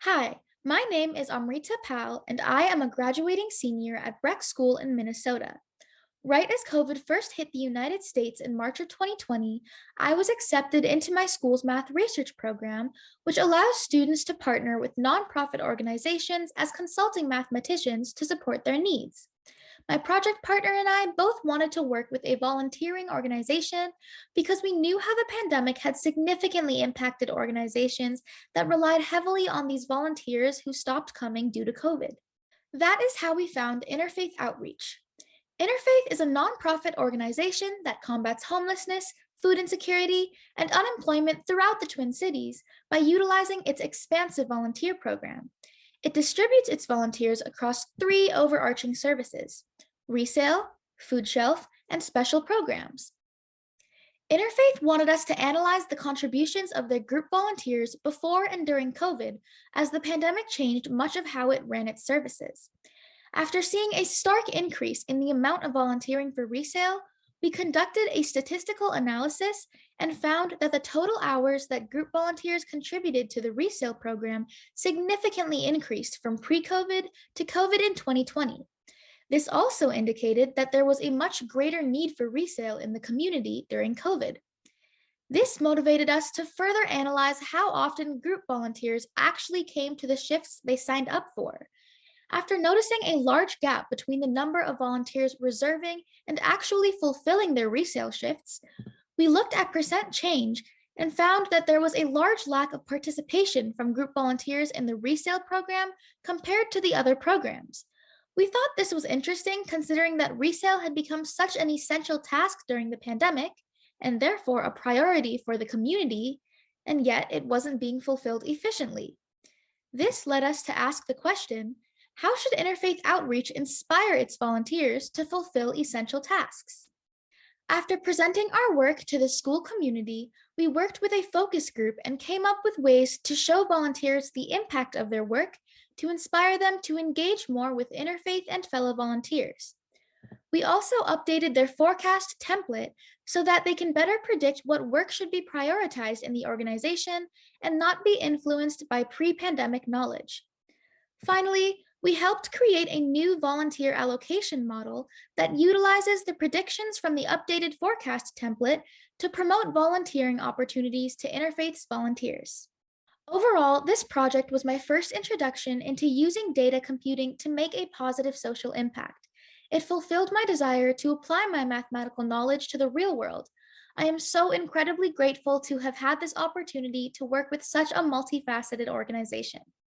Hi, my name is Amrita and I am a graduating senior at Breck School in Minnesota. Right as COVID first hit the United States in March of 2020, I was accepted into my school's math research program, which allows students to partner with nonprofit organizations as consulting mathematicians to support their needs. My project partner and I both wanted to work with a volunteering organization because we knew how the pandemic had significantly impacted organizations that relied heavily on these volunteers who stopped coming due to COVID. That is how we found Interfaith Outreach. Interfaith is a nonprofit organization that combats homelessness, food insecurity, and unemployment throughout the Twin Cities by utilizing its expansive volunteer program. It distributes its volunteers across three overarching services: resale, food shelf, and special programs. Interfaith wanted us to analyze the contributions of their group volunteers before and during COVID, as the pandemic changed much of how it ran its services. After seeing a stark increase in the amount of volunteering for resale, we conducted a statistical analysis and found that the total hours that group volunteers contributed to the resale program significantly increased from pre COVID to COVID in 2020. This also indicated that there was a much greater need for resale in the community during COVID. This motivated us to further analyze how often group volunteers actually came to the shifts they signed up for. After noticing a large gap between the number of volunteers reserving and actually fulfilling their resale shifts, we looked at percent change and found that there was a large lack of participation from group volunteers in the resale program compared to the other programs. We thought this was interesting considering that resale had become such an essential task during the pandemic and therefore a priority for the community, and yet it wasn't being fulfilled efficiently. This led us to ask the question: how should interfaith outreach inspire its volunteers to fulfill essential tasks? After presenting our work to the school community, we worked with a focus group and came up with ways to show volunteers the impact of their work to inspire them to engage more with interfaith and fellow volunteers. We also updated their forecast template so that they can better predict what work should be prioritized in the organization and not be influenced by pre pandemic knowledge. Finally, we helped create a new volunteer allocation model that utilizes the predictions from the updated forecast template to promote volunteering opportunities to Interfaith's volunteers. Overall, this project was my first introduction into using data computing to make a positive social impact. It fulfilled my desire to apply my mathematical knowledge to the real world. I am so incredibly grateful to have had this opportunity to work with such a multifaceted organization.